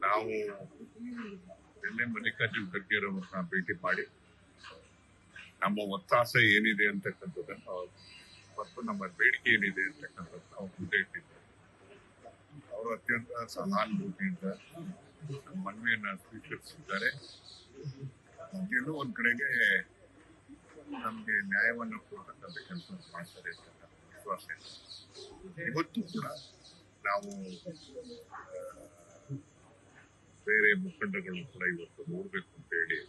ನಾವು ನಿನ್ನೆ ಮಲ್ಲಿಕಾರ್ಜುನ್ ಖರ್ಗೆ ಅವರನ್ನ ಭೇಟಿ ಮಾಡಿ ನಮ್ಮ ಒತ್ತಾಸೆ ಏನಿದೆ ಅಂತಕ್ಕಂಥದ್ದನ್ನು ಮತ್ತು ನಮ್ಮ ಬೇಡಿಕೆ ಏನಿದೆ ಅಂತಕ್ಕಂಥದ್ದು ನಾವು ಮುಂದೆ ಇಟ್ಟಿದ್ದೇವೆ. ಅವರು ಅತ್ಯಂತ ಸಹಾನುಭೂತಿಯಿಂದ ಮನವಿಯನ್ನ ಸ್ವೀಕರಿಸಿದ್ದಾರೆ. ಎಲ್ಲೋ ಒಂದ್ ಕಡೆಗೆ ನಮ್ಗೆ ನ್ಯಾಯವನ್ನು ಕೊಡ್ತಕ್ಕಂಥ ಕೆಲಸ ಮಾಡ್ತಾರೆ ಅಂತಕ್ಕಂಥ ವಿಶ್ವಾಸ ಇದೆ. ಇವತ್ತು ಕೂಡ ನಾವು ಬೇರೆ ಮುಖಂಡಗಳು ಕೂಡ ಇವತ್ತು ನೋಡ್ಬೇಕು ಅಂತ ಹೇಳಿ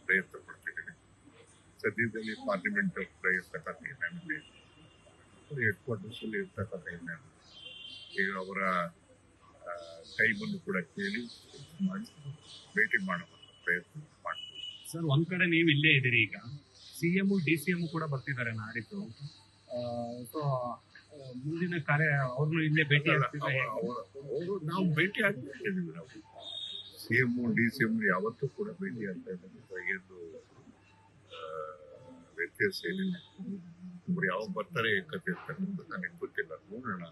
ಪ್ರಯತ್ನ ಪಡ್ತಿದ್ದೇವೆ. ಸದ್ಯದಲ್ಲಿ ಪಾರ್ಲಿಮೆಂಟ್ ಕೂಡ ಇರ್ತಕ್ಕಂಥ ಹಿನ್ನೆಲೆ ಹೆಡ್ ಕ್ವಾರ್ಟರ್ಸ್ ಅಲ್ಲಿ ಇರ್ತಕ್ಕಂಥ ಹಿನ್ನೆಲೆ ಈಗ ಅವರ ಟೈಮನ್ನು ಕೂಡ ಕೇಳಿ ಮಾಡಿ ಭೇಟಿ ಮಾಡುವ ಪ್ರಯತ್ನ ಮಾಡ್ತೀವಿ. ಸರ್, ಒಂದ್ ಕಡೆ ನೀವು ಇಲ್ಲೇ ಇದ್ದೀರಿ, ಈಗ ಸಿಎಂ DCM ಕೂಡ ಬರ್ತಿದ್ದಾರೆ ನಾಡಿದ್ದು. ಸೊ ಮುಂದಿನ ಕಾರ್ಯ ಅವ್ರನ್ನು ಇಲ್ಲೇ ಭೇಟಿ ಅವರು ನಾವು ಭೇಟಿ ಆಗ್ತಿದ್ದೀವಿ. ನಾವು CM DCM ಯಾವತ್ತೂ ಕೂಡ ಭೇಟಿ ಆಗ್ತಾ ಇದ್ದಾರೆ. ಏನು ವ್ಯತ್ಯಾಸ ಏನಿಲ್ಲ. ಅವ್ರು ಯಾವಾಗ ಬರ್ತಾರೆ ಕತೆ ಅಂತಕ್ಕಂಥದ್ದು ನನಗೆ ಗೊತ್ತಿಲ್ಲ. ನೋಡೋಣ,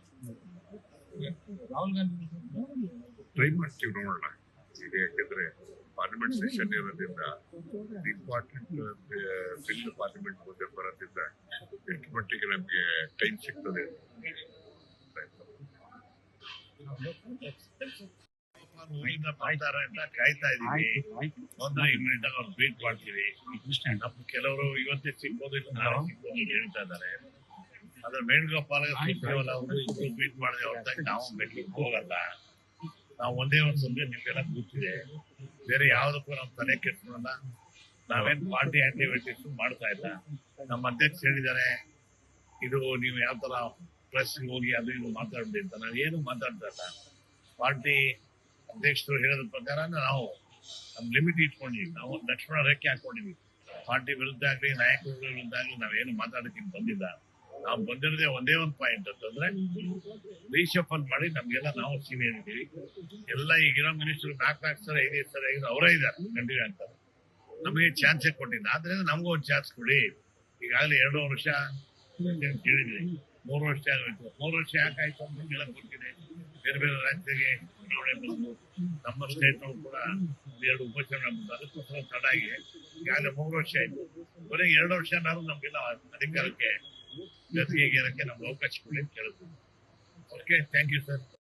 ಟ್ರೈ ಮಾಡ್ತೀವಿ, ನೋಡೋಣ. ಈಗ ಯಾಕಂದ್ರೆ ಪಾರ್ಲಿಮೆಂಟ್ ಸೆಷನ್ ಇರೋದ್ರಿಂದ ಇಂಪಾರ್ಟೆಂಟ್ ಬಿಲ್ ಪಾರ್ಲಿಮೆಂಟ್ ಮುಂದೆ ಬರೋದ್ರಿಂದ ಎಷ್ಟು ಮಟ್ಟಿಗೆ ನಮ್ಗೆ ಟೈಮ್ ಸಿಗ್ತದೆ ಅಂತ ಕಾಯ್ತಾ ಇದೀವಿ. ಅಂದ್ರೆ ಇಮ್ಮಿಡಿಯೇಟ್ ಅವ್ರು ಭೇಟಿ ಮಾಡ್ತೀವಿ. ಕೆಲವರು ಇವತ್ತೇ ಸಿಗ್ಬೋದು, ನಾಳೆ ಸಿಗ್ಬೋದು ಹೇಳ್ತಾ ಇದ್ದಾರೆ. ಅದ್ರ ವೇಣುಗೋಪಾಲ್ ಅವರು ಭೇಟಿ ಮಾಡಿದೆ ಹೊರತಾಗಿ ನಾವು ಭೇಟಿಗೆ ಹೋಗಲ್ಲ. ನಾವು ಒಂದೇ ಒಂದು ಸಂದೇಶ ನಿಮ್ಗೆಲ್ಲ ಗೊತ್ತಿದೆ, ಬೇರೆ ಯಾವ್ದಕ್ಕೂ ನಾವು ತಲೆ ಕೆಟ್ಟಲ್ಲ. ನಾವೇನ್ ಪಾರ್ಟಿ ಆಕ್ಟಿವಿಟೀಸ್ ಮಾಡ್ತಾ ಇಲ್ಲ. ನಮ್ಮ ಅಧ್ಯಕ್ಷ ಹೇಳಿದ್ದಾರೆ, ಇದು ನೀವು ಯಾವ ತರ ಪ್ರೆಸ್ ಹೋಗಿ ಅದು ಇದು ಮಾತಾಡ್ಲಿ ಅಂತ. ನಾವೇನು ಮಾತಾಡ್ತಾ ಇಲ್ಲ. ಪಾರ್ಟಿ ಅಧ್ಯಕ್ಷರು ಹೇಳೋದ ಪ್ರಕಾರ ನಾವು ನಮ್ ಲಿಮಿಟ್ ಇಟ್ಕೊಂಡಿವಿ. ನಾವು ಲಕ್ಷ್ಮಣ ರೇಖೆ ಹಾಕೊಂಡಿವಿ. ಪಾರ್ಟಿ ವಿರುದ್ಧ ಆಗ್ಲಿ ನಾಯಕರ ವಿರುದ್ಧ ಆಗ್ಲಿ ನಾವೇನು ಮಾತಾಡಕ್ಕೆ ಬಂದಿಲ್ಲ. ನಾವು ಬಂದಿರೋದೇ ಒಂದೇ ಒಂದು ಪಾಯಿಂಟ್ ಅಂತಂದ್ರೆ ರೀಶಫಲ್ ಮಾಡಿ ನಮ್ಗೆಲ್ಲ ನಾವು ಸೀನಿಯರ್ ಇದ್ದೀವಿ. ಎಲ್ಲ ಈಗಿರೋ ಮಿನಿಸ್ಟರ್ 4 ಸಲ 5 ಸಲ ಅವರೇ ಇದ್ದಾರೆ ಕಂಟಿನ್ಯೂ ಅಂತಾರೆ. ನಮಗೆ ಚಾನ್ಸೇ ಕೊಟ್ಟಿಲ್ಲ. ಆದ್ರಿಂದ ನಮಗೂ ಒಂದು ಚಾನ್ಸ್ ಕೊಡಿ. ಈಗಾಗಲೇ 2 ವರ್ಷ ಕೇಳಿದ್ರಿ, 3 ವರ್ಷ ಆಗೋಯ್ತು. 3 ವರ್ಷ ಯಾಕಾಯ್ತು ಅಂತ ನಿಮ್ಗೆಲ್ಲ ಗೊತ್ತಿದೆ. ಬೇರೆ ಬೇರೆ ರಾಜ್ಯಕ್ಕೆ ಚುನಾವಣೆ ಬಂದು ನಮ್ಮ ಸ್ಟೇಟ್ ಕೂಡ 2 ಉಪಚುನಾವಣೆ ಬಂದು ಅದಕ್ಕೋಸ್ಕರ ತಡ ಆಗಿ ಈಗಾಗಲೇ 3 ವರ್ಷ ಆಯ್ತು. ಬರೀ 2 ವರ್ಷ ನಾವು ನಮ್ಗೆಲ್ಲ ಅಧಿಕಾರಕ್ಕೆ ಜೊತೆಗೆ ನಮ್ಗೆ ಅವಕಾಶ ಕೊಡಿ ಅಂತ ಕೇಳಿದ್ವಿ. Okay, thank you sir.